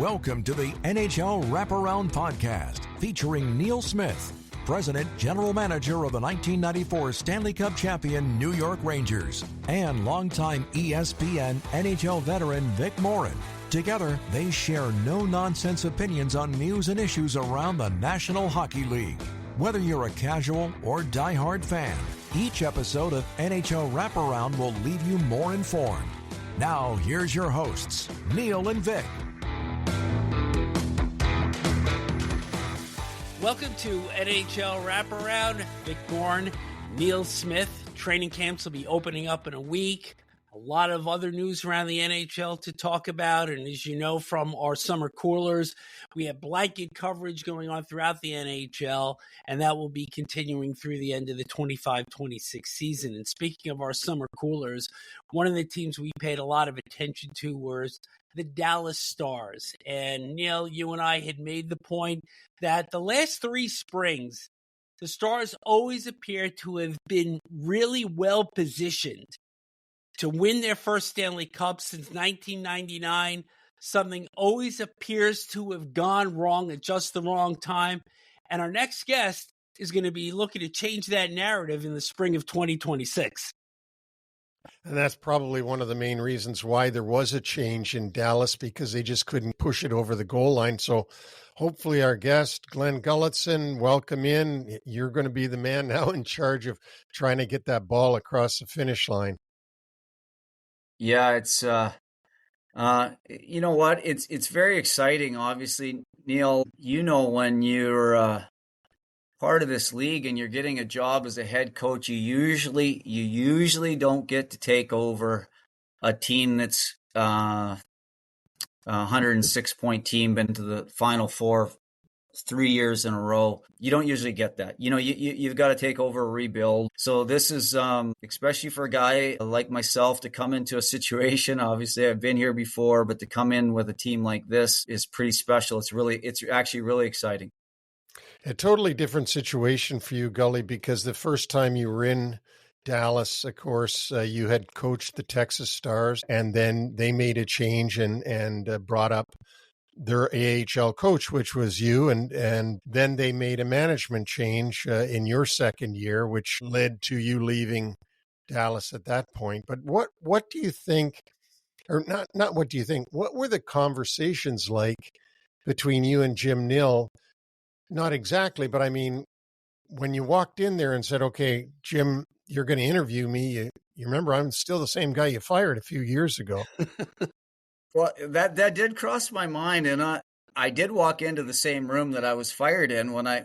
Welcome to the NHL Wraparound podcast featuring Neil Smith, President General Manager of the 1994 Stanley Cup champion New York Rangers, and longtime ESPN NHL veteran Vic Morren. Together, they share no-nonsense opinions on news and issues around the National Hockey League. Whether you're a casual or diehard fan, each episode of NHL Wraparound will leave you more informed. Now, here's your hosts, Neil and Vic. Welcome to NHL Wraparound. Vic Morren, Neil Smith. Training camps will be opening up in a week. A lot of other news around the NHL to talk about. And as you know from our summer coolers, we have blanket coverage going on throughout the NHL, and that will be continuing through the end of the 25-26 season. And speaking of our summer coolers, one of the teams we paid a lot of attention to was the Dallas Stars. And Neil, you and I had made the point that the last three springs, the Stars always appear to have been really well positioned to win their first Stanley Cup since 1999. Something always appears to have gone wrong at just the wrong time. And our next guest is going to be looking to change that narrative in the spring of 2026. And that's probably one of the main reasons why there was a change in Dallas, because they just couldn't push it over the goal line. So hopefully our guest, Glen Gulutzan, welcome in. You're going to be the man now in charge of trying to get that ball across the finish line. Yeah, it's you know what? It's very exciting. Obviously, Neil, you know, when you're part of this league and you're getting a job as a head coach, you usually don't get to take over a team that's 106-point team, been to the Final Four 3 years in a row. You don't usually get that. You know, you've got to take over a rebuild. So this is, especially for a guy like myself, to come into a situation. Obviously, I've been here before, but to come in with a team like this is pretty special. It's actually really exciting. A totally different situation for you, Gully, because the first time you were in Dallas, of course, you had coached the Texas Stars, and then they made a change and brought up their AHL coach, which was you, and then they made a management change in your second year, which led to you leaving Dallas at that point. But what do you think, or not what do you think, what were the conversations like between you and Jim Nill? Not exactly, but I mean, when you walked in there and said, okay, Jim, you're going to interview me, you remember I'm still the same guy you fired a few years ago. Well, that did cross my mind, and I did walk into the same room that I was fired in when I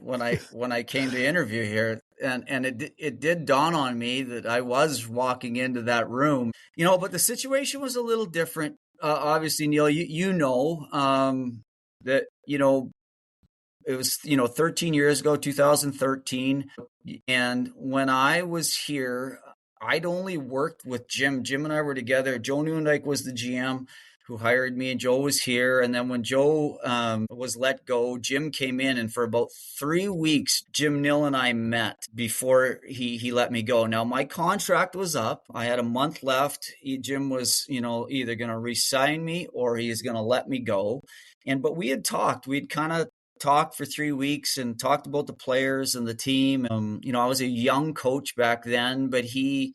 came to interview here, and it did dawn on me that I was walking into that room, you know. But the situation was a little different. Obviously, Neil, you know that, you know, it was, 13 years ago, 2013, and when I was here, I'd only worked with Jim. Jim and I were together. Joe Newendike was the GM who hired me, and Joe was here. And then when Joe was let go, Jim came in, and for about 3 weeks, Jim Nill and I met before he let me go. Now, my contract was up. I had a month left. Jim was, either going to re-sign me or he is going to let me go. But we had talked. We'd kind of talked for 3 weeks and talked about the players and the team. I was a young coach back then, but he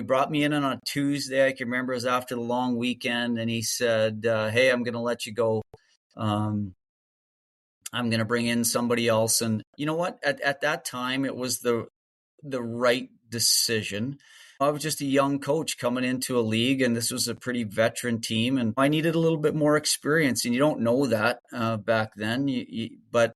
brought me in on a Tuesday. I can remember it was after the long weekend, and he said, hey, I'm going to let you go. I'm going to bring in somebody else. And you know what? At that time, it was the right decision. I was just a young coach coming into a league, and this was a pretty veteran team, and I needed a little bit more experience. And you don't know that back then, but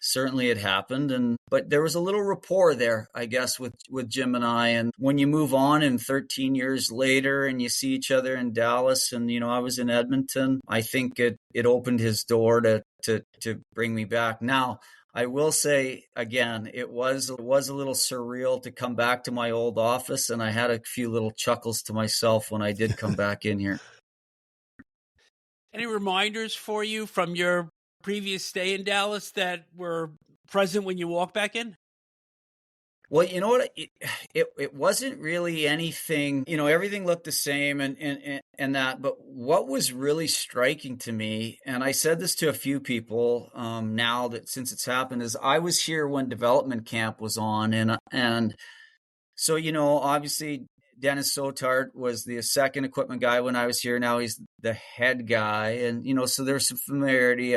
certainly it happened. But there was a little rapport there, I guess, with Jim and I. And when you move on, and 13 years later, and you see each other in Dallas, and I was in Edmonton, I think it opened his door to bring me back. Now, I will say again, it was a little surreal to come back to my old office, and I had a few little chuckles to myself when I did come back in here. Any reminders for you from your previous stay in Dallas that were present when you walked back in? Well, you know what? It wasn't really anything. Everything looked the same, and that. But what was really striking to me, and I said this to a few people now that since it's happened, is I was here when development camp was on, and so obviously Dennis Sotart was the second equipment guy when I was here. Now he's the head guy, and so there's some familiarity.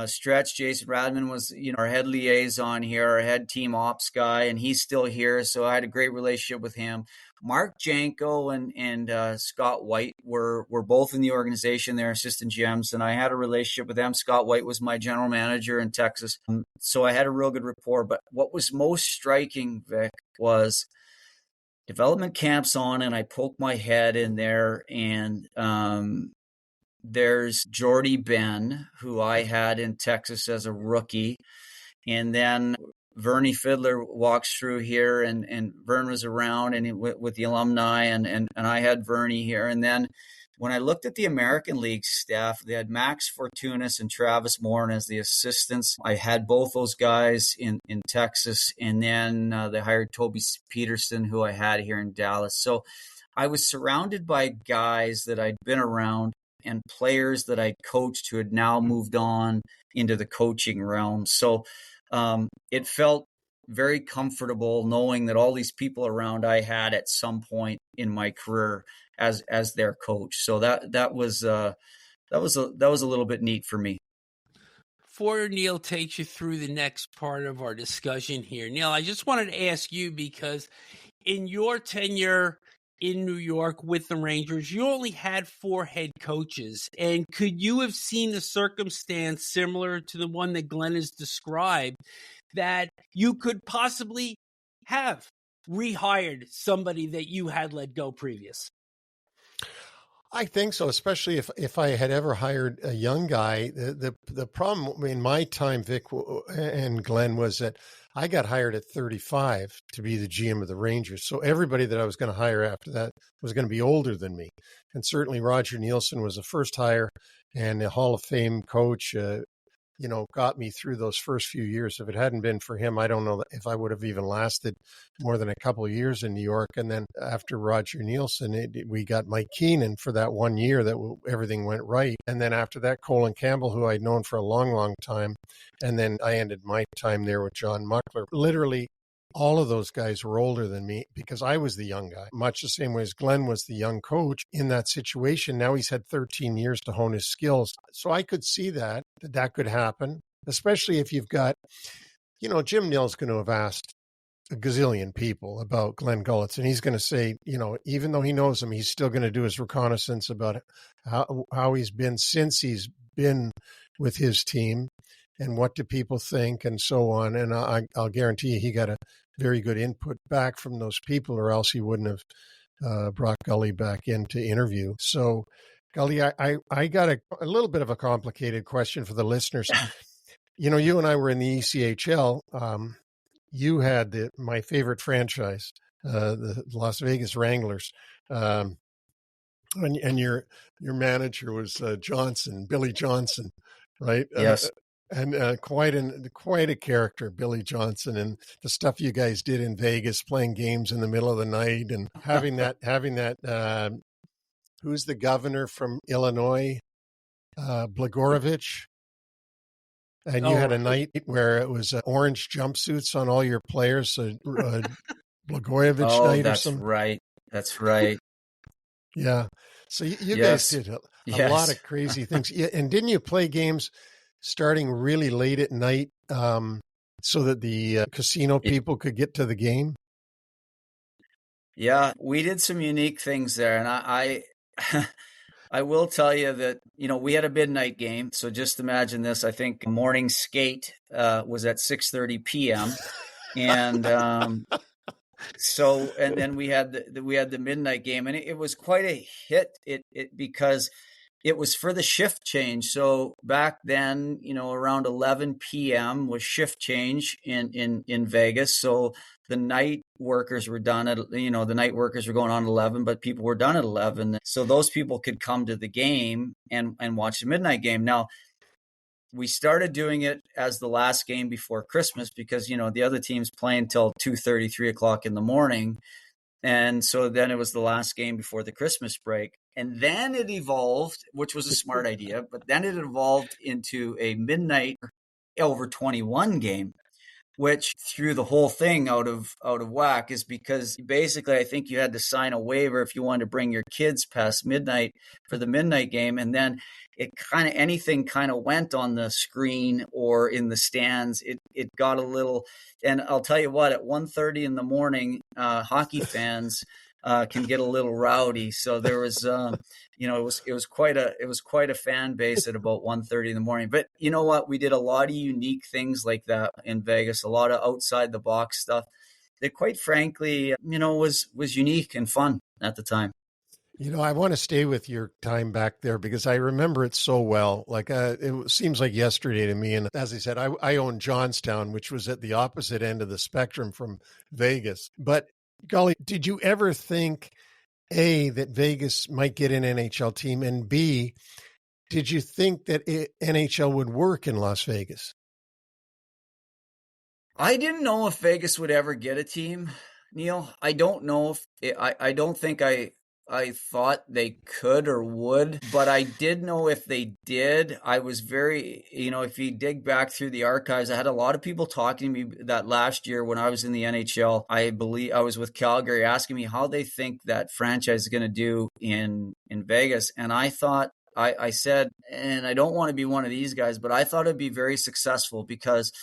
Stretch Jason Radman was, our head liaison here, our head team ops guy, and he's still here. So I had a great relationship with him. Mark Janko and Scott White were both in the organization. They're assistant GMs, and I had a relationship with them. Scott White was my general manager in Texas, so I had a real good rapport. But what was most striking, Vic, was development camps on, and I poked my head in there, and there's Jordy Ben, who I had in Texas as a rookie. And then Vernie Fiddler walks through here, and Vern was around and with the alumni, and I had Vernie here. And then when I looked at the American League staff, they had Max Fortunas and Travis Morren as the assistants. I had both those guys in Texas. And then they hired Toby Peterson, who I had here in Dallas. So I was surrounded by guys that I'd been around and players that I coached who had now moved on into the coaching realm. So it felt very comfortable knowing that all these people around I had at some point in my career as their coach. So that was a little bit neat for me. Before Neil takes you through the next part of our discussion here, Neil, I just wanted to ask you, because in your tenure in New York with the Rangers, you only had 4 head coaches. And could you have seen a circumstance similar to the one that Glenn has described, that you could possibly have rehired somebody that you had let go previous? I think so, especially if I had ever hired a young guy. The problem in my time, Vic and Glenn, was that I got hired at 35 to be the GM of the Rangers. So everybody that I was going to hire after that was going to be older than me. And certainly Roger Nielsen was the first hire, and a Hall of Fame coach, got me through those first few years. If it hadn't been for him, I don't know if I would have even lasted more than a couple of years in New York. And then after Roger Nielsen, we got Mike Keenan for that 1 year that everything went right. And then after that, Colin Campbell, who I'd known for a long, long time. And then I ended my time there with John Muckler. Literally, all of those guys were older than me because I was the young guy, much the same way as Glenn was the young coach in that situation. Now he's had 13 years to hone his skills. So I could see that could happen, especially if you've got, Jim Nill's going to have asked a gazillion people about Glen Gulutzan. He's going to say, even though he knows him, he's still going to do his reconnaissance about how he's been since he's been with his team. And what do people think, and so on. And I'll guarantee you he got a very good input back from those people, or else he wouldn't have brought Gully back in to interview. So, Gully, I got a little bit of a complicated question for the listeners. You and I were in the ECHL. You had my favorite franchise, the Las Vegas Wranglers. And your manager was Billy Johnson, right? Yes. And quite a character, Billy Johnson, and the stuff you guys did in Vegas, playing games in the middle of the night, and having that. Who's the governor from Illinois? Blagojevich. And you had a night where it was orange jumpsuits on all your players. Blagojevich night or something. That's right. Yeah. So you guys did a lot of crazy things. And didn't you play games starting really late at night so that the casino people could get to the game? Yeah, we did some unique things there. And I will tell you that, we had a midnight game. So just imagine this. I think morning skate was at 6:30 p.m. And so, and then we had the midnight game, and it was quite a hit because it was for the shift change. So back then, around 11 p.m. was shift change in Vegas. So the night workers were done at, the night workers were going on at 11, but people were done at 11. So those people could come to the game and watch the midnight game. Now, we started doing it as the last game before Christmas because, the other team's playing till 2:30, 3:00 in the morning. And so then it was the last game before the Christmas break. And then it evolved, which was a smart idea, but then it evolved into a midnight over 21 game, which threw the whole thing out of whack, is because basically I think you had to sign a waiver if you wanted to bring your kids past midnight for the midnight game. And then anything went on the screen or in the stands. It got a little, and I'll tell you what, at 1:30 in the morning, hockey fans can get a little rowdy. So there was, it was quite a fan base at about 1:30 in the morning. But you know what? We did a lot of unique things like that in Vegas, a lot of outside the box stuff that, quite frankly, was unique and fun at the time. I want to stay with your time back there because I remember it so well. Like it seems like yesterday to me. And as I said, I own Johnstown, which was at the opposite end of the spectrum from Vegas. But golly, did you ever think, A, that Vegas might get an NHL team, and B, did you think that NHL would work in Las Vegas? I didn't know if Vegas would ever get a team, Neil. I don't know if I don't think I thought they could or would, but I did know if they did, I was very, if you dig back through the archives, I had a lot of people talking to me that last year when I was in the NHL. I believe I was with Calgary, asking me how they think that franchise is going to do in Vegas. And I thought, I said, and I don't want to be one of these guys, but I thought it'd be very successful because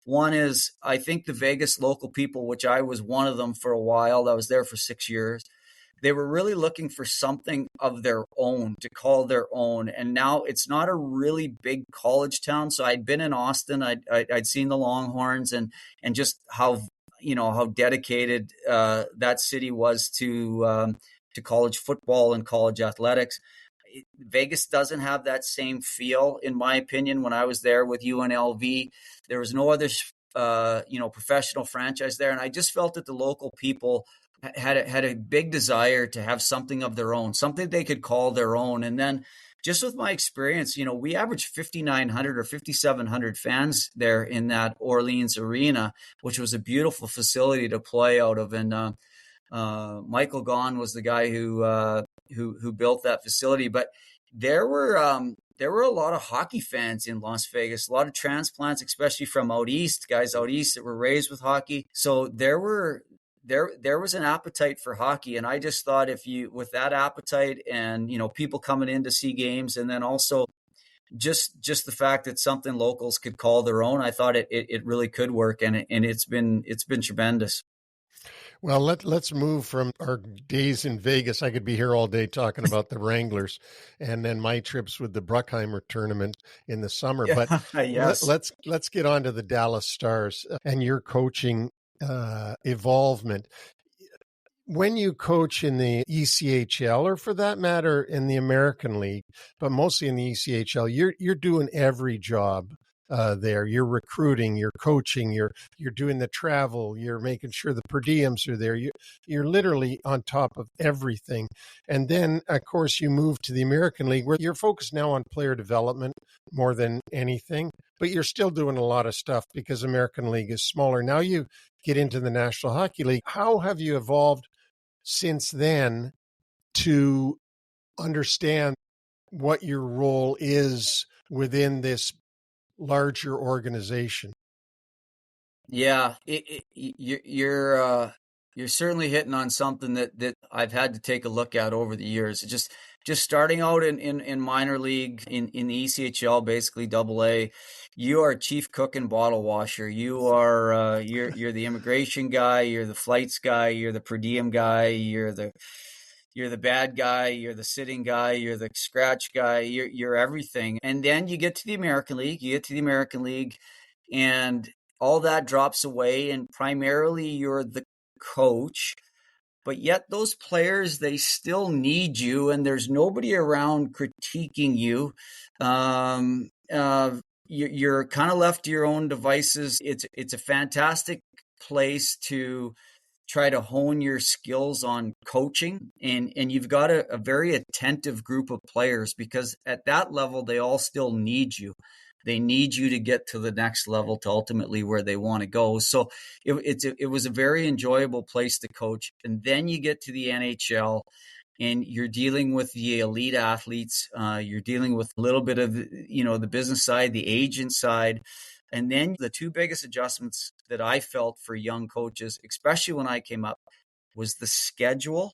one is, I think the Vegas local people, which I was one of them for a while, I was there for 6 years, they were really looking for something of their own to call their own. And now it's not a really big college town. So I'd been in Auston, I'd seen the Longhorns and just how dedicated that city was to college football and college athletics. Vegas doesn't have that same feel, in my opinion. When I was there with UNLV, there was no other, professional franchise there. And I just felt that the local people had a big desire to have something of their own, something they could call their own. And then just with my experience, we averaged 5,900 or 5,700 fans there in that Orleans arena, which was a beautiful facility to play out of. And Michael Gaughan was the guy who built that facility. But there were a lot of hockey fans in Las Vegas, a lot of transplants, especially from out east, guys out east that were raised with hockey. So there was an appetite for hockey. And I just thought, with that appetite and, people coming in to see games, and then also just the fact that something locals could call their own, I thought it really could work. And it's been tremendous. Well, let's move from our days in Vegas. I could be here all day talking about the Wranglers and then my trips with the Bruckheimer tournament in the summer. Yeah, but yes. let's get on to the Dallas Stars and your coaching involvement. When you coach in the ECHL, or for that matter in the American League, but mostly in the ECHL, you're doing every job there. You're recruiting, you're coaching, you're doing the travel, you're making sure the per diems are there. You're literally on top of everything. And then, of course, you move to the American League, where you're focused now on player development more than anything, but you're still doing a lot of stuff because American League is smaller. Now you get into the National Hockey League. How have you evolved since then to understand what your role is within this larger organization? Yeah, you're certainly hitting on something that I've had to take a look at over the years. Just starting out in minor league in the ECHL, basically AA, you are chief cook and bottle washer. You are you're the immigration guy, you're the flights guy, you're the per diem guy, you're the bad guy, you're the sitting guy, you're the scratch guy, you're everything. And then you get to the American League, and all that drops away, and primarily you're the coach. But yet those players, they still need you, and there's nobody around critiquing you. You're kind of left to your own devices. It's a fantastic place to try to hone your skills on coaching, and you've got a very attentive group of players, because at that level they all still need you. They need you to get to the next level to ultimately where they want to go. So it was a very enjoyable place to coach. And then you get to the NHL, and you're dealing with the elite athletes. You're dealing with a little bit of, the business side, the agent side. And then the two biggest adjustments that I felt for young coaches, especially when I came up, was the schedule,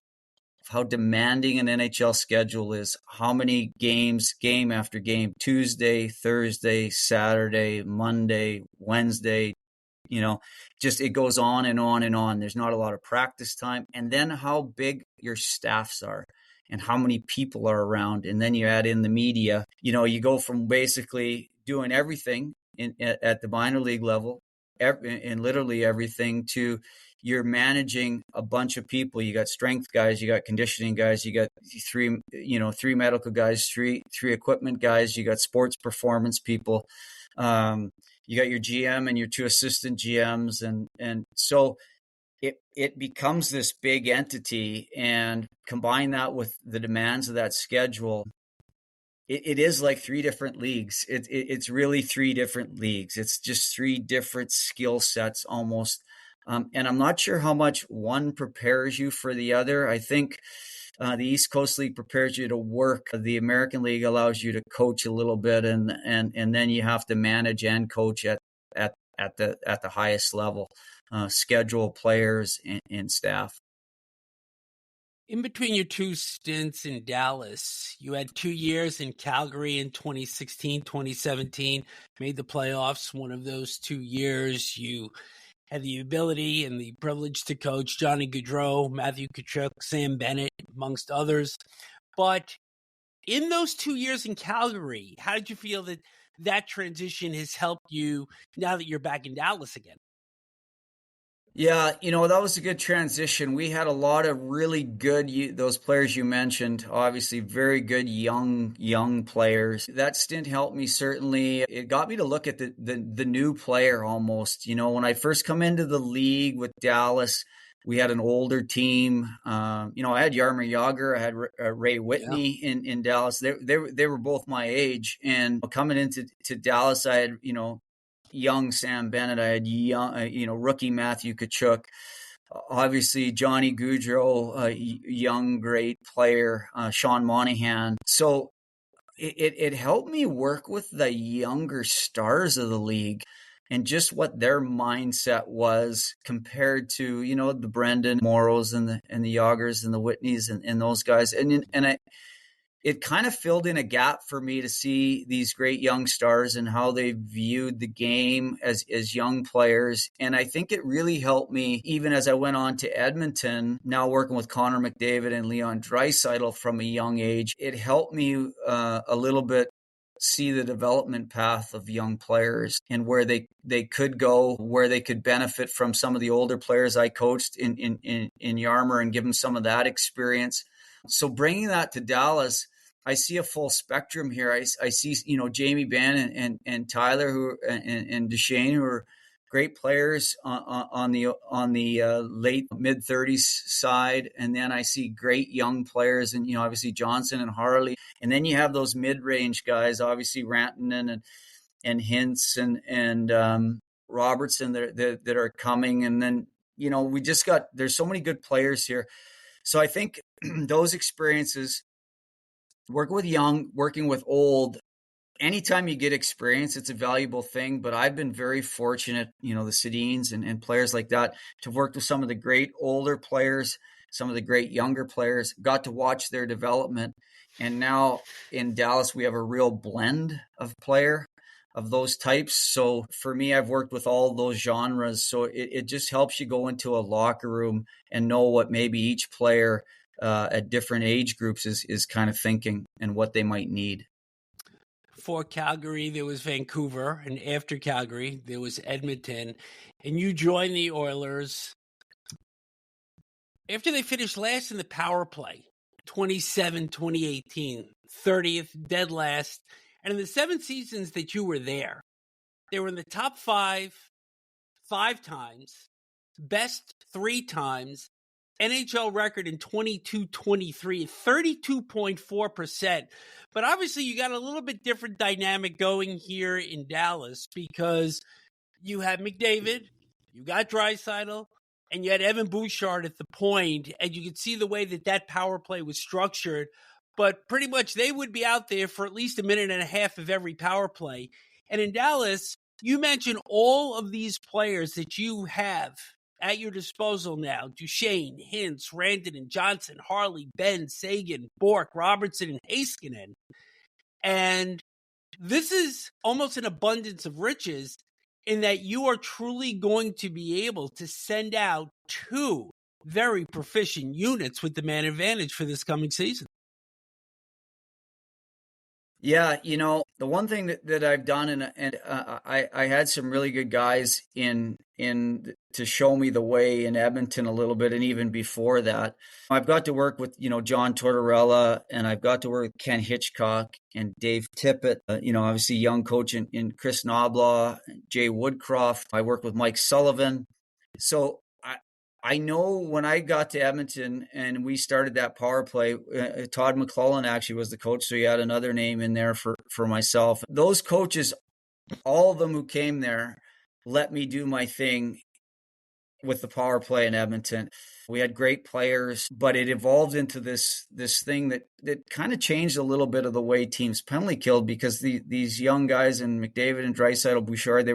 how demanding an NHL schedule is, how many games, game after game, Tuesday, Thursday, Saturday, Monday, Wednesday, just it goes on and on and on. There's not a lot of practice time. And then how big your staffs are and how many people are around. And then you add in the media. You go from basically doing everything at the minor league level, and literally everything, to you're managing a bunch of people. You got strength guys, you got conditioning guys, you got three medical guys, three equipment guys, you got sports performance people. You got your GM and your two assistant GMs, and so it becomes this big entity. And combine that with the demands of that schedule, it is like three different leagues. It's really three different leagues. It's just three different skill sets almost. And I'm not sure how much one prepares you for the other. I think the East Coast League prepares you to work. The American League allows you to coach a little bit, and then you have to manage and coach at the highest level, schedule players and staff. In between your two stints in Dallas, you had 2 years in Calgary in 2016, 2017, made the playoffs. One of those 2 years, you had the ability and the privilege to coach Johnny Gaudreau, Matthew Tkachuk, Sam Bennett, amongst others. But in those 2 years in Calgary, how did you feel that transition has helped you now that you're back in Dallas again? Yeah, that was a good transition. We had a lot of really good, those players you mentioned, obviously very good young players. That stint helped me, certainly. It got me to look at the new player almost. When I first come into the league with Dallas, we had an older team. I had Jaromir Jagr, I had Ray Whitney in Dallas. They were both my age. And coming into Dallas, I had, young Sam Bennett. I had young, rookie Matthew Tkachuk. Obviously, Johnny Gaudreau, a young, great player. Sean Monahan. So it helped me work with the younger stars of the league and just what their mindset was compared to, the Brendan Morrows and the Jagrs and the Whitneys and those guys. It kind of filled in a gap for me to see these great young stars and how they viewed the game as young players. And I think it really helped me, even as I went on to Edmonton, now working with Connor McDavid and Leon Draisaitl from a young age. It helped me a little bit see the development path of young players and where they could go, where they could benefit from some of the older players I coached in Jaromir and give them some of that experience. So bringing that to Dallas, I see a full spectrum here. I see, Jamie Benn and Tyler and Duchesne, who are great players on the late mid-30s side, and then I see great young players, and obviously Johnson and Harley, and then you have those mid-range guys, obviously Rantanen and Hintz and Robertson that are coming, and then there's so many good players here. So I think those experiences, working with young, working with old, anytime you get experience, it's a valuable thing. But I've been very fortunate, the Sedins and players like that, to work with some of the great older players, some of the great younger players, got to watch their development. And now in Dallas, we have a real blend of player of those types. So for me, I've worked with all those genres. So it just helps you go into a locker room and know what maybe each player at different age groups is kind of thinking and what they might need. For Calgary, there was Vancouver, and after Calgary, there was Edmonton, and you joined the Oilers after they finished last in the power play, 2018, 30th, dead last. And in the 7 seasons that you were there, they were in the top 5 times, best 3 times, NHL record in 22-23, 32.4%. But obviously you got a little bit different dynamic going here in Dallas because you have McDavid, you got Draisaitl, and you had Evan Bouchard at the point, and you could see the way that power play was structured. But pretty much they would be out there for at least a minute and a half of every power play. And in Dallas, you mentioned all of these players that you have at your disposal now: Duchesne, Hintz, Rantanen, Johnson, Harley, Benn, Sagan, Bourque, Robertson, and Heiskanen. And this is almost an abundance of riches in that you are truly going to be able to send out two very proficient units with the man advantage for this coming season. Yeah, the one thing that I've done, and I had some really good guys in to show me the way in Edmonton a little bit, and even before that, I've got to work with John Tortorella, and I've got to work with Ken Hitchcock and Dave Tippett. Obviously young coach in Chris Knoblaw, Jay Woodcroft. I work with Mike Sullivan, so I know when I got to Edmonton and we started that power play, Todd McClellan actually was the coach, so you had another name in there for myself. Those coaches, all of them who came there, let me do my thing with the power play in Edmonton. We had great players, but it evolved into this thing that kind of changed a little bit of the way teams penalty killed, because these young guys and McDavid and Draisaitl, Bouchard, they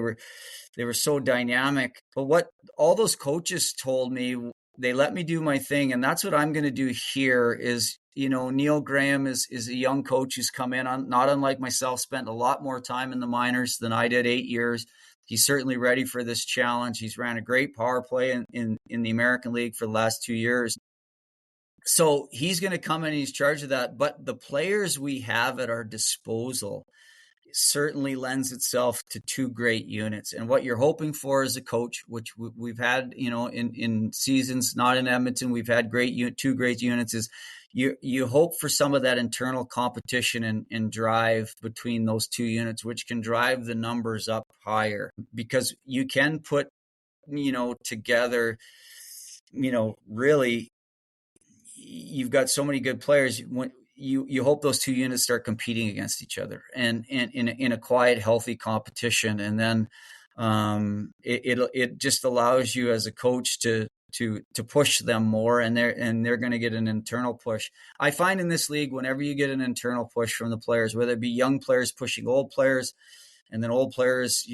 were so dynamic. But what all those coaches told me, they let me do my thing. And that's what I'm going to do here is, Neil Graham is a young coach who's come in, not unlike myself, spent a lot more time in the minors than I did, 8 years. He's certainly ready for this challenge. He's ran a great power play in the American League for the last 2 years. So he's going to come in and he's charged of that. But the players we have at our disposal certainly lends itself to two great units. And what you're hoping for as a coach, which we've had, in seasons, not in Edmonton, we've had two great units, is you hope for some of that internal competition and drive between those two units, which can drive the numbers up higher, because you can put, together, really, you've got so many good players. You hope those two units start competing against each other and in a quiet, healthy competition. And then it just allows you as a coach to push them more, and they're going to get an internal push. I find in this league, whenever you get an internal push from the players, whether it be young players pushing old players, and then old players,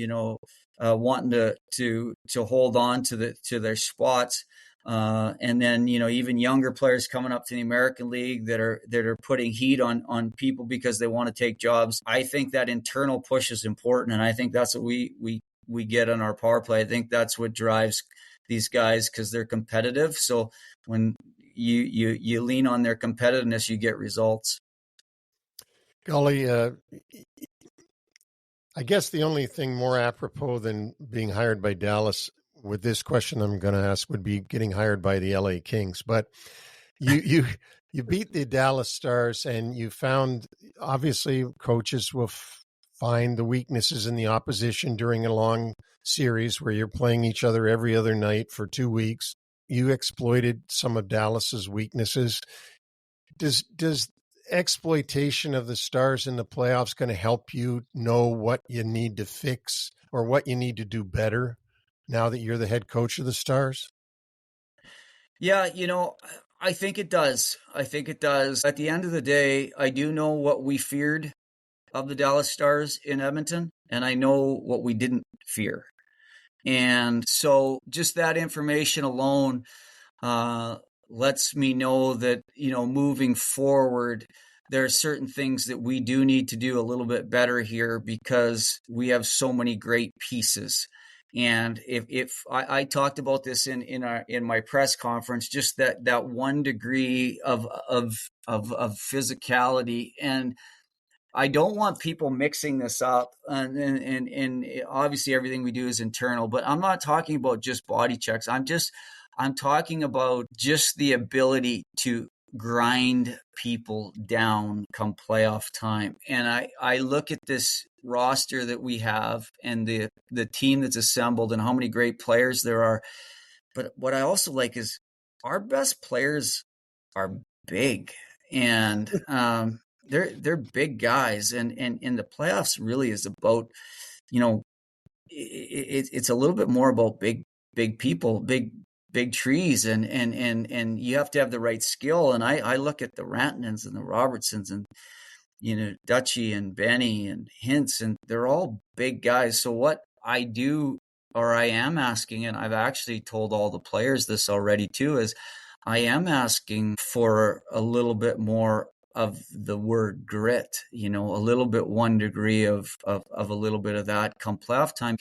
wanting to hold on to their spots. And then, even younger players coming up to the American League that are putting heat on people because they want to take jobs. I think that internal push is important. And I think that's what we get on our power play. I think that's what drives these guys, because they're competitive. So when you lean on their competitiveness, you get results. Gully, I guess the only thing more apropos than being hired by Dallas with this question I'm going to ask would be getting hired by the LA Kings. But you beat the Dallas Stars, and you found, obviously, coaches will find the weaknesses in the opposition during a long series where you're playing each other every other night for 2 weeks. You exploited some of Dallas's weaknesses. Does exploitation of the Stars in the playoffs going to help you know what you need to fix or what you need to do better now that you're the head coach of the Stars? Yeah, I think it does. At the end of the day, I do know what we feared of the Dallas Stars in Edmonton, and I know what we didn't fear. And so just that information alone lets me know that, moving forward, there are certain things that we do need to do a little bit better here, because we have so many great pieces. And if I talked about this in my press conference, just that 1 degree of physicality, and I don't want people mixing this up. And obviously everything we do is internal, but I'm not talking about just body checks. I'm talking about just the ability to grind people down come playoff time. And I look at this roster that we have and the team that's assembled and how many great players there are. But what I also like is our best players are big, and they're big guys, and in the playoffs really is about, you know, it's a little bit more about big people, big trees, and you have to have the right skill. And I look at the Rantanens and the Robertsons and, you know, Dutchy and Benny and Hintz, and they're all big guys. So what I do, or I am asking, and I've actually told all the players this already too, is I am asking for a little bit more of the word grit, you know, a little bit 1 degree of a little bit of that come playoff time.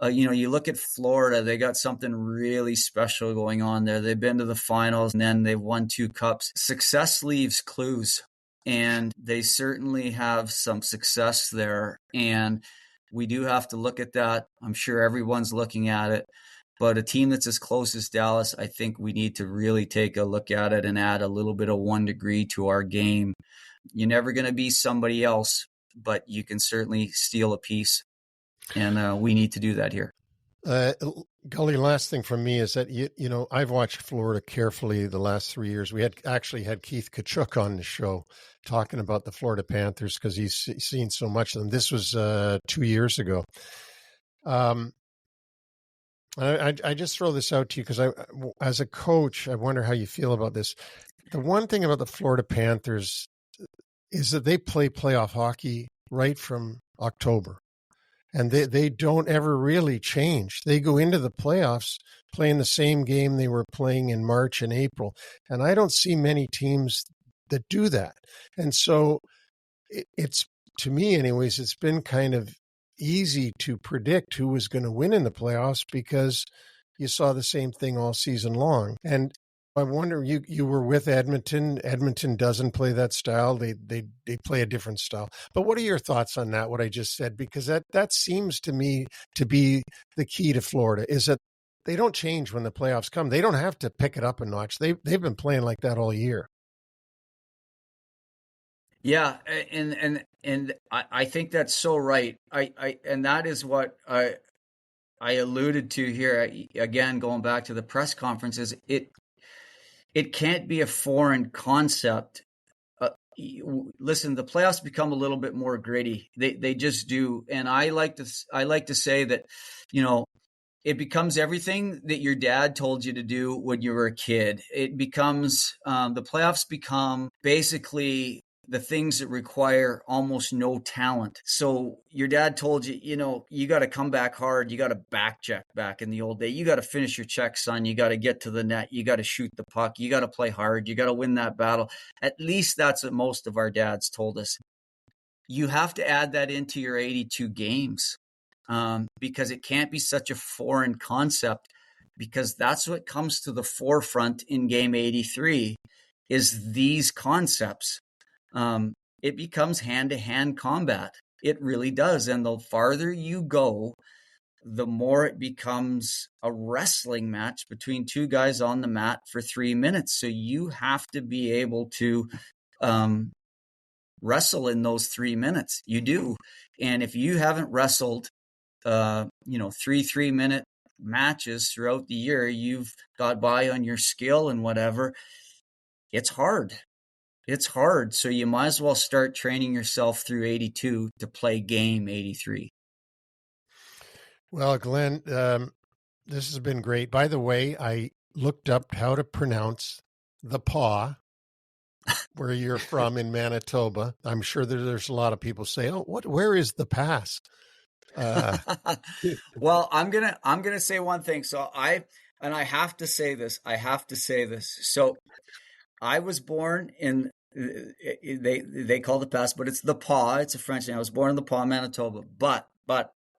You know, you look at Florida, they got something really special going on there. They've been to the finals and then they've won 2 cups. Success leaves clues, and they certainly have some success there. And we do have to look at that. I'm sure everyone's looking at it. But a team that's as close as Dallas, I think we need to really take a look at it and add a little bit of 1 degree to our game. You're never going to be somebody else, but you can certainly steal a piece. And we need to do that here. Gully, last thing from me is that, you know, I've watched Florida carefully the last 3 years. We had Keith Kachuk on the show talking about the Florida Panthers because he's seen so much of them. This was 2 years ago. I just throw this out to you because as a coach, I wonder how you feel about this. The one thing about the Florida Panthers is that they play playoff hockey right from October. And they don't ever really change. They go into the playoffs playing the same game they were playing in March and April. And I don't see many teams that do that. And so it's, to me anyways, it's been kind of easy to predict who was going to win in the playoffs because you saw the same thing all season long. And I wonder, you were with Edmonton. Edmonton doesn't play that style. They play a different style. But what are your thoughts on that, what I just said? Because that seems to me to be the key to Florida, is that they don't change when the playoffs come. They don't have to pick it up a notch. They've been playing like that all year. Yeah, and I think that's so right. And that is what I alluded to here. Again, going back to the press conferences, it can't be a foreign concept. Listen, the playoffs become a little bit more gritty. They just do. And I like to say that, you know, it becomes everything that your dad told you to do when you were a kid. It becomes, the playoffs become basically the things that require almost no talent. So your dad told you, you know, you got to come back hard. You got to back check back in the old day. You got to finish your check, son. You got to get to the net. You got to shoot the puck. You got to play hard. You got to win that battle. At least that's what most of our dads told us. You have to add that into your 82 games because it can't be such a foreign concept, because that's what comes to the forefront in game 83 is these concepts. It becomes hand-to-hand combat. It really does. And the farther you go, the more it becomes a wrestling match between 2 guys on the mat for 3 minutes. So you have to be able to wrestle in those 3 minutes. You do. And if you haven't wrestled, 3-3-minute matches throughout the year, you've got by on your skill and whatever. It's hard. It's hard. So you might as well start training yourself through 82 to play game 83. Well, Glenn, this has been great. By the way, I looked up how to pronounce the paw where you're from in Manitoba. I'm sure there's a lot of people say, "Oh, where is the pass?" Well, I'm gonna say one thing. So I have to say this. So I was born in, they call it pass, but it's the paw. It's a French name. I was born in the paw, Manitoba. But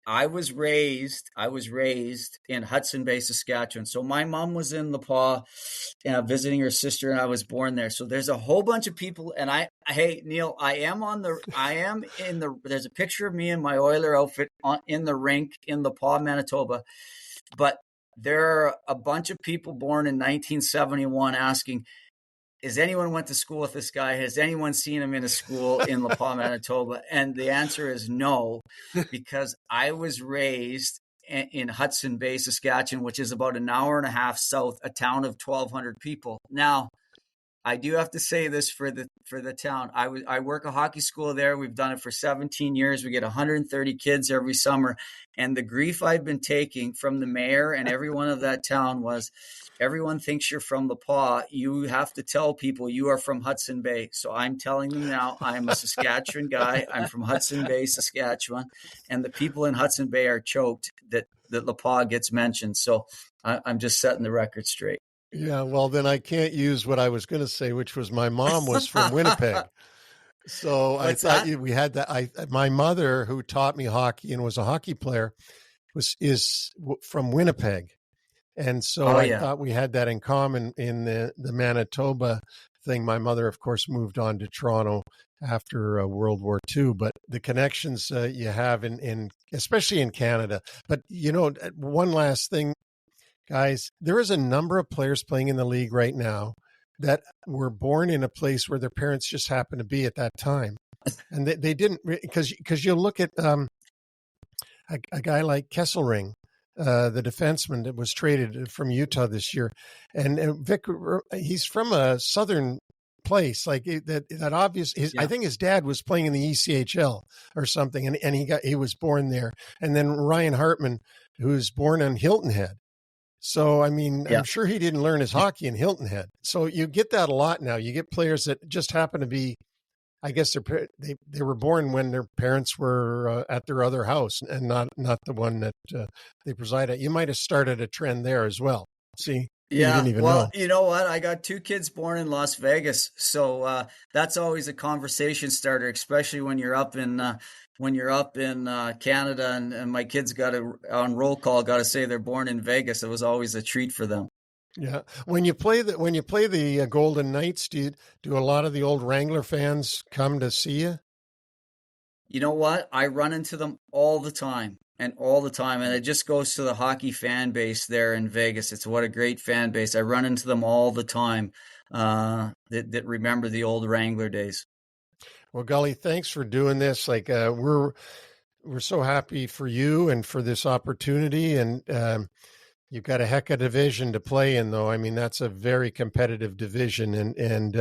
I was raised in Hudson Bay, Saskatchewan. So my mom was in the paw, visiting her sister, and I was born there. So there's a whole bunch of people. And hey, Neil, there's a picture of me in my Oiler outfit in the rink in the paw, Manitoba. But there are a bunch of people born in 1971 asking, has anyone went to school with this guy? Has anyone seen him in a school in La Paz, Manitoba? And the answer is no, because I was raised in Hudson Bay, Saskatchewan, which is about an hour and a half south, a town of 1,200 people. Now, I do have to say this for the town. I work a hockey school there. We've done it for 17 years. We get 130 kids every summer, and the grief I've been taking from the mayor and everyone of that town was, everyone thinks you're from the Paw. You have to tell people you are from Hudson Bay. So I'm telling them now. I'm a Saskatchewan guy. I'm from Hudson Bay, Saskatchewan, and the people in Hudson Bay are choked that the Paw gets mentioned. So I'm just setting the record straight. Yeah, well, then I can't use what I was going to say, which was my mom was from Winnipeg. So What's I thought that? we had that. My mother, who taught me hockey and was a hockey player, is from Winnipeg. And so I thought we had that in common in the Manitoba thing. My mother, of course, moved on to Toronto after World War II, but the connections you have in especially in Canada. But, one last thing, guys, there is a number of players playing in the league right now that were born in a place where their parents just happened to be at that time. And they didn't, because you'll look at a guy like Kesselring, the defenseman that was traded from Utah this year. And Vic, he's from a southern place, like that obvious. I think his dad was playing in the ECHL or something, and he was born there. And then Ryan Hartman, who's born in Hilton Head. So, I mean, I'm sure he didn't learn his hockey in Hilton Head. So you get that a lot now. You get players that just happen to be, I guess they were born when their parents were at their other house and not the one that they preside at. You might have started a trend there as well. See? Yeah, you didn't even well, know. you know what? I got 2 kids born in Las Vegas, so that's always a conversation starter, especially when you're up in Canada, and my kids got to on roll call got to say they're born in Vegas. It was always a treat for them. Yeah, when you play the Golden Knights, do a lot of the old Wrangler fans come to see you? You know what? I run into them all the time. And it just goes to the hockey fan base there in Vegas. It's what a great fan base. I run into them all the time that remember the old Wrangler days. Well, Gully, thanks for doing this. Like we're so happy for you and for this opportunity. And you've got a heck of a division to play in, though. I mean, that's a very competitive division, and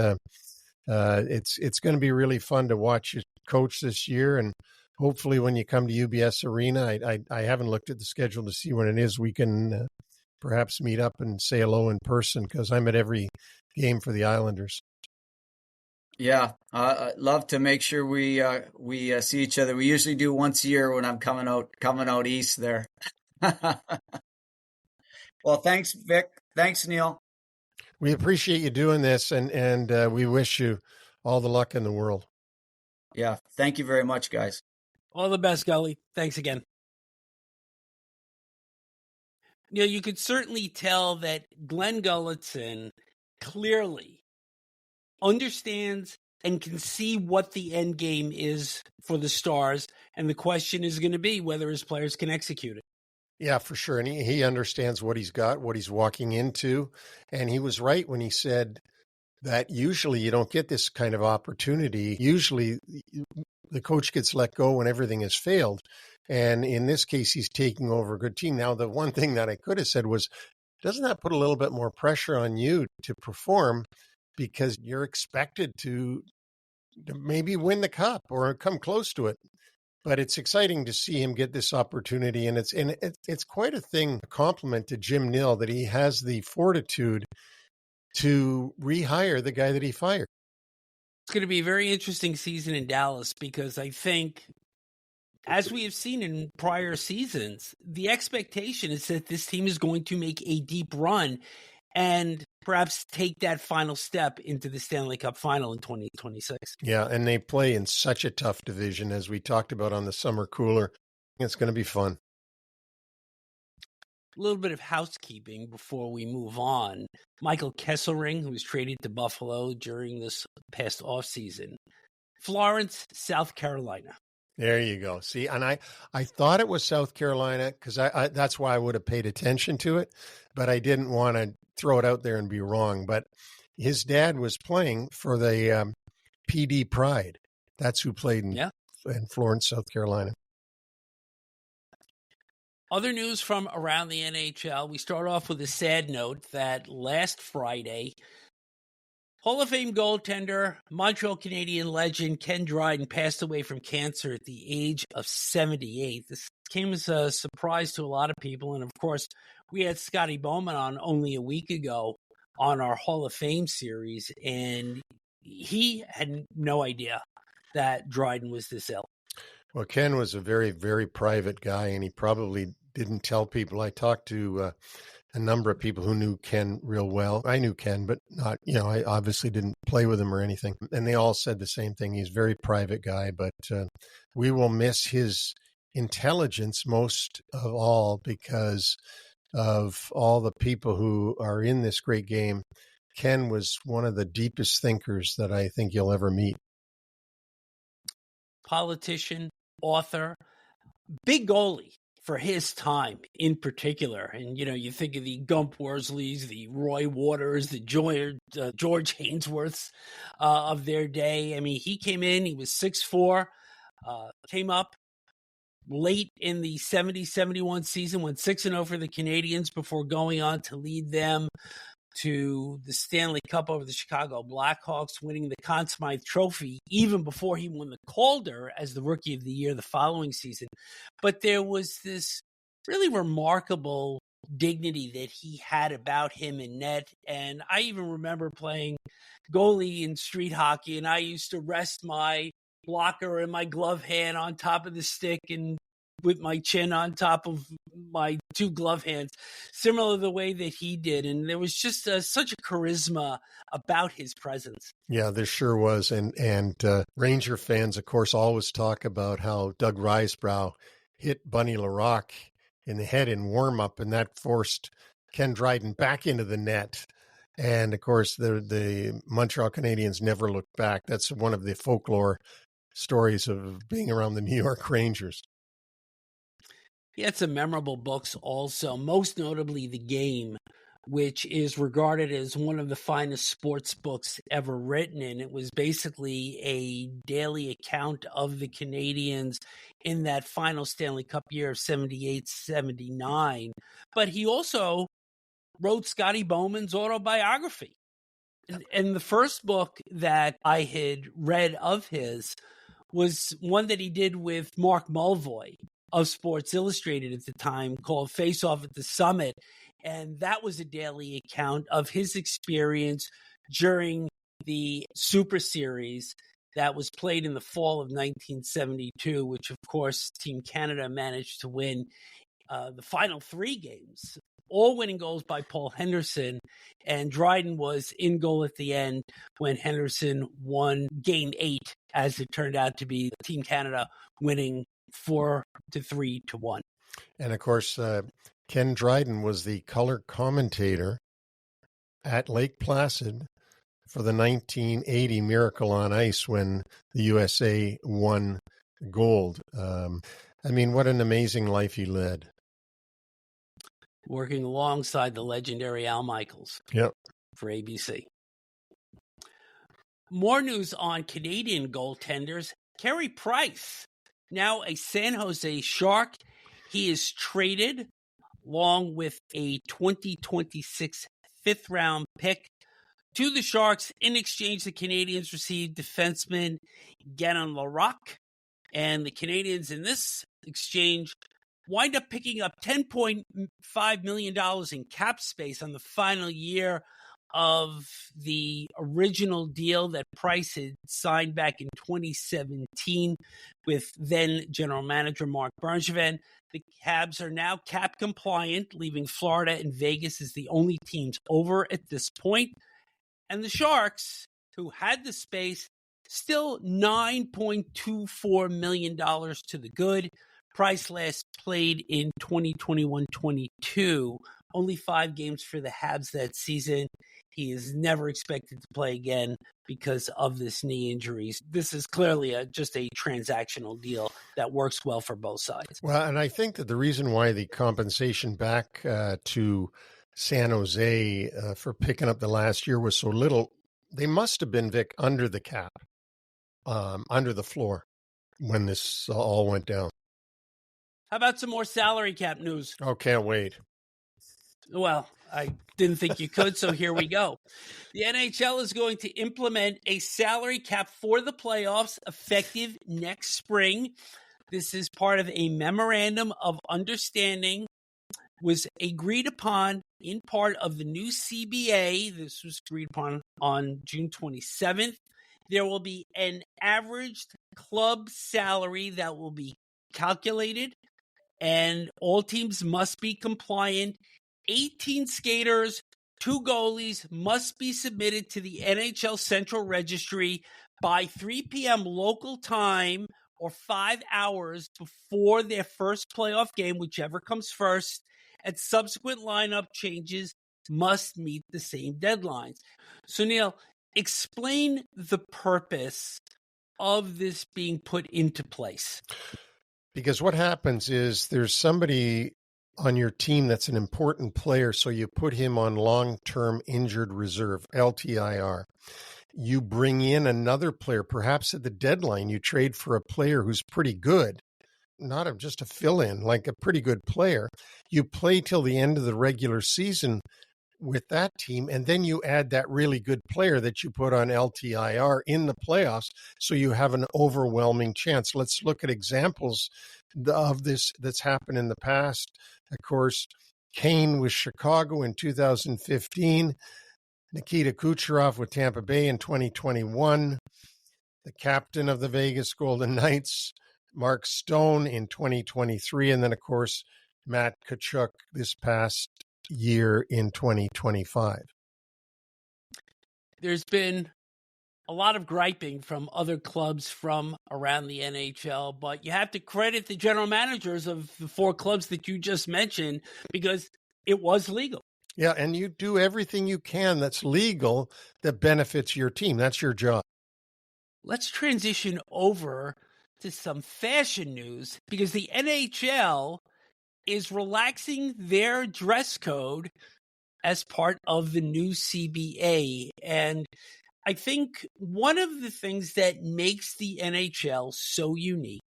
it's going to be really fun to watch you coach this year. And hopefully when you come to UBS Arena, I haven't looked at the schedule to see when it is, we can perhaps meet up and say hello in person, because I'm at every game for the Islanders. Yeah, I'd love to make sure we see each other. We usually do once a year when I'm coming out east there. Well, thanks, Vic. Thanks, Neil. We appreciate you doing this, and we wish you all the luck in the world. Yeah, thank you very much, guys. All the best, Gully. Thanks again. You could certainly tell that Glen Gulutzan clearly understands and can see what the end game is for the Stars, and the question is going to be whether his players can execute it. Yeah, for sure. And he understands what he's got, what he's walking into. And he was right when he said that usually you don't get this kind of opportunity. Usually the coach gets let go when everything has failed. And in this case, he's taking over a good team. Now, the one thing that I could have said was, doesn't that put a little bit more pressure on you to perform, because you're expected to maybe win the cup or come close to it? But it's exciting to see him get this opportunity. And it's quite a thing, a compliment to Jim Nill, that he has the fortitude to rehire the guy that he fired. It's going to be a very interesting season in Dallas, because I think, as we have seen in prior seasons, the expectation is that this team is going to make a deep run and perhaps take that final step into the Stanley Cup final in 2026. Yeah, and they play in such a tough division, as we talked about on the Summer Cooler. It's going to be fun. A little bit of housekeeping before we move on. Michael Kesselring, who was traded to Buffalo during this past offseason. Florence, South Carolina. There you go. See, and I thought it was South Carolina, because I that's why I would have paid attention to it, but I didn't want to throw it out there and be wrong. But his dad was playing for the PD Pride. That's who played in Florence, South Carolina. Other news from around the NHL. We start off with a sad note that last Friday, Hall of Fame goaltender, Montreal Canadiens legend Ken Dryden passed away from cancer at the age of 78. This came as a surprise to a lot of people. And of course, we had Scotty Bowman on only a week ago on our Hall of Fame series, and he had no idea that Dryden was this ill. Well, Ken was a very, very private guy, and he probably didn't tell people. I talked to a number of people who knew Ken real well. I knew Ken, but not, I obviously didn't play with him or anything. And they all said the same thing. He's a very private guy, but we will miss his intelligence most of all because of all the people who are in this great game. Ken was one of the deepest thinkers that I think you'll ever meet. Politician, author, big goalie for his time in particular. And, you think of the Gump Worsleys, the Roy Waters, the George Hainsworths of their day. I mean, he came in, he was 6'4", came up late in the 70-71 season, went 6-0 for the Canadiens before going on to lead them to the Stanley Cup over the Chicago Blackhawks, winning the Conn Smythe Trophy even before he won the Calder as the Rookie of the Year the following season. But there was this really remarkable dignity that he had about him in net. And I even remember playing goalie in street hockey, and I used to rest my blocker and my glove hand on top of the stick and with my chin on top of my two glove hands, similar to the way that he did. And there was just such a charisma about his presence. Yeah, there sure was. And Ranger fans, of course, always talk about how Doug Risebrough hit Bunny LaRocque in the head in warm-up, and that forced Ken Dryden back into the net. And, of course, the Montreal Canadiens never looked back. That's one of the folklore stories of being around the New York Rangers. He had some memorable books also, most notably The Game, which is regarded as one of the finest sports books ever written. And it was basically a daily account of the Canadiens in that final Stanley Cup year of 78-79. But he also wrote Scotty Bowman's autobiography. And the first book that I had read of his was one that he did with Mark Mulvoy of Sports Illustrated at the time, called Face Off at the Summit. And that was a daily account of his experience during the Super Series that was played in the fall of 1972, which, of course, Team Canada managed to win the final 3 games, all winning goals by Paul Henderson. And Dryden was in goal at the end when Henderson won Game 8, as it turned out to be, Team Canada winning 4-3-1. And of course, Ken Dryden was the color commentator at Lake Placid for the 1980 Miracle on Ice when the USA won gold. I mean, what an amazing life he led. Working alongside the legendary Al Michaels. Yep. For ABC. More news on Canadian goaltenders. Carey Price, now a San Jose Shark. He is traded along with a 2026 fifth-round pick to the Sharks. In exchange, the Canadiens received defenseman Gannon Larocque, and the Canadiens in this exchange wind up picking up $10.5 million in cap space on the final year of the original deal that Price had signed back in 2017 with then general manager Mark Bergevin. The Habs are now cap compliant, leaving Florida and Vegas as the only teams over at this point. And the Sharks, who had the space, still $9.24 million to the good. Price last played in 2021-22, only 5 games for the Habs that season. He is never expected to play again because of this knee injuries. This is clearly just a transactional deal that works well for both sides. Well, and I think that the reason why the compensation back to San Jose for picking up the last year was so little, they must have been, Vic, under the cap, under the floor when this all went down. How about some more salary cap news? Oh, can't wait. Well, I didn't think you could, so here we go. The NHL is going to implement a salary cap for the playoffs effective next spring. This is part of a memorandum of understanding, was agreed upon in part of the new CBA. This was agreed upon on June 27th. There will be an averaged club salary that will be calculated, and all teams must be compliant. 18 skaters, 2 goalies must be submitted to the NHL Central Registry by 3 p.m. local time or 5 hours before their first playoff game, whichever comes first, and subsequent lineup changes must meet the same deadlines. So, Neil, explain the purpose of this being put into place. Because what happens is there's somebody on your team that's an important player, so you put him on long-term injured reserve, LTIR. You bring in another player, perhaps at the deadline, you trade for a player who's pretty good, not just a fill-in, like a pretty good player. You play till the end of the regular season with that team, and then you add that really good player that you put on LTIR in the playoffs, so you have an overwhelming chance. Let's look at examples of this that's happened in the past. Of course, Kane with Chicago in 2015, Nikita Kucherov with Tampa Bay in 2021, the captain of the Vegas Golden Knights, Mark Stone in 2023, and then, of course, Matt Tkachuk this past year in 2025. There's been a lot of griping from other clubs from around the NHL, but you have to credit the general managers of the 4 clubs that you just mentioned because it was legal. Yeah, and you do everything you can that's legal that benefits your team. That's your job. Let's transition over to some fashion news because the NHL is relaxing their dress code as part of the new CBA. And I think one of the things that makes the NHL so unique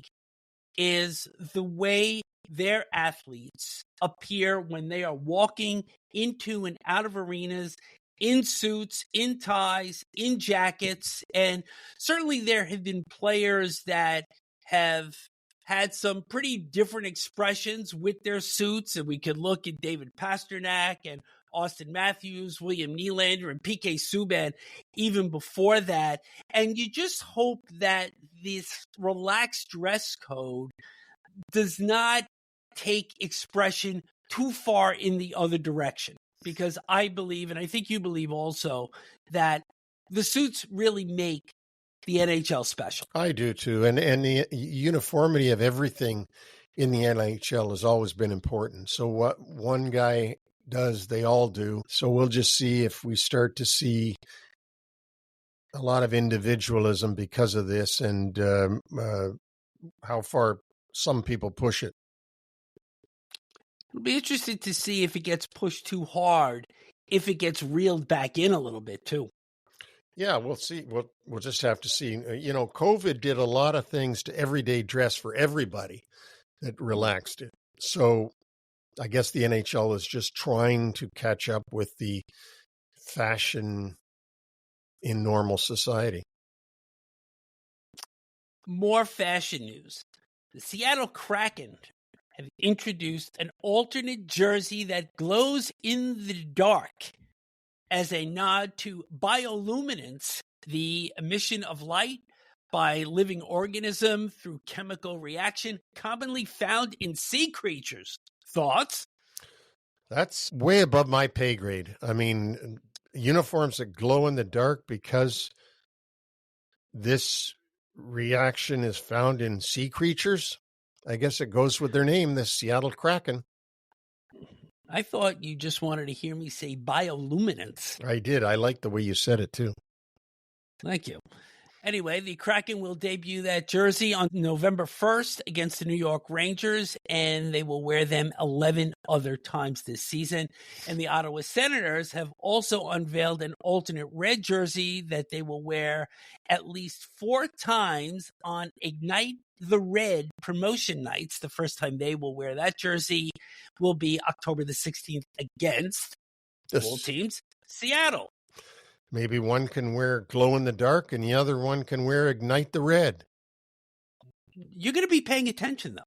is the way their athletes appear when they are walking into and out of arenas in suits, in ties, in jackets. And certainly there have been players that have had some pretty different expressions with their suits. And we could look at David Pasternak and Auston Matthews, William Nylander, and PK Subban even before that. And you just hope that this relaxed dress code does not take expression too far in the other direction. Because I believe, and I think you believe also, that the suits really make the NHL special. I do too. And the uniformity of everything in the NHL has always been important. So what one guy does, they all do. So we'll just see if we start to see a lot of individualism because of this, and how far some people push it. It'll be interesting to see if it gets pushed too hard, if it gets reeled back in a little bit too. Yeah, we'll see. We'll just have to see. You know, COVID did a lot of things to everyday dress for everybody that relaxed it. So I guess the NHL is just trying to catch up with the fashion in normal society. More fashion news. The Seattle Kraken have introduced an alternate jersey that glows in the dark as a nod to bioluminescence, the emission of light by living organism through chemical reaction commonly found in sea creatures. Thoughts? That's way above my pay grade. I mean, uniforms that glow in the dark because this reaction is found in sea creatures. I guess it goes with their name, the Seattle Kraken. I thought you just wanted to hear me say bioluminescence. I did. I like the way you said it too. Thank you. Anyway, the Kraken will debut that jersey on November 1st against the New York Rangers, and they will wear them 11 other times this season. And the Ottawa Senators have also unveiled an alternate red jersey that they will wear at least 4 times on Ignite the Red promotion nights. The first time they will wear that jersey will be October the 16th against full teams, Seattle. Maybe one can wear glow in the dark and the other one can wear Ignite the Red. You're going to be paying attention,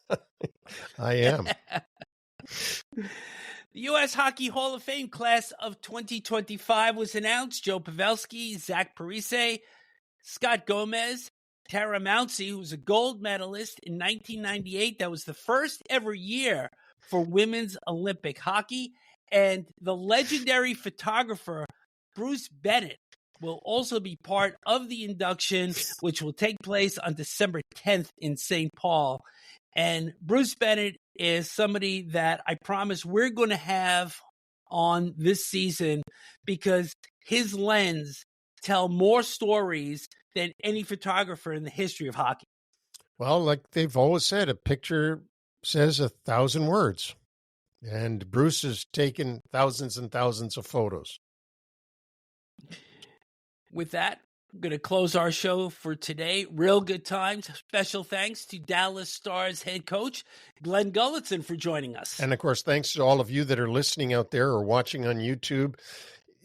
though. I am. The U.S. Hockey Hall of Fame class of 2025 was announced. Joe Pavelski, Zach Parise, Scott Gomez, Tara Mountsie, who was a gold medalist in 1998. That was the first ever year for women's Olympic hockey. And the legendary photographer Bruce Bennett will also be part of the induction, which will take place on December 10th in St. Paul. And Bruce Bennett is somebody that I promise we're going to have on this season because his lens tell more stories than any photographer in the history of hockey. Well, like they've always said, a picture says 1,000 words. And Bruce has taken thousands and thousands of photos. With that, I'm going to close our show for today. Real good times. Special thanks to Dallas Stars head coach Glen Gulutzan for joining us. And, of course, thanks to all of you that are listening out there or watching on YouTube.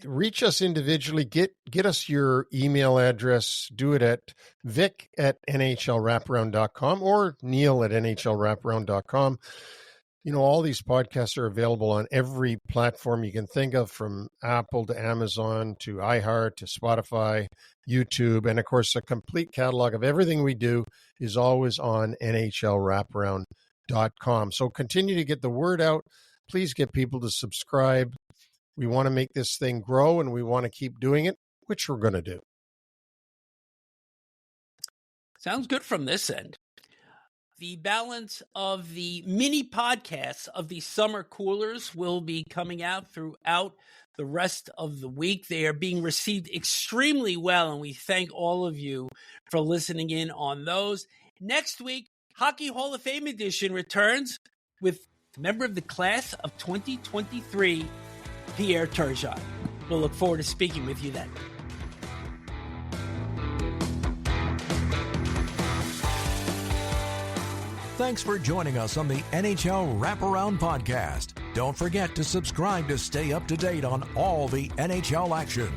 Reach us individually. Get us your email address. Do it at vic@nhlwraparound.com or neil@nhlwraparound.com. You know, all these podcasts are available on every platform you can think of, from Apple to Amazon to iHeart to Spotify, YouTube, and, of course, a complete catalog of everything we do is always on nhlwraparound.com. So continue to get the word out. Please get people to subscribe. We want to make this thing grow, and we want to keep doing it, which we're going to do. Sounds good from this end. The balance of the mini podcasts of the summer coolers will be coming out throughout the rest of the week. They are being received extremely well, and we thank all of you for listening in on those. Next week, Hockey Hall of Fame edition returns with member of the class of 2023, Pierre Turgeon. We'll look forward to speaking with you then. Thanks for joining us on the NHL Wraparound podcast. Don't forget to subscribe to stay up to date on all the NHL action.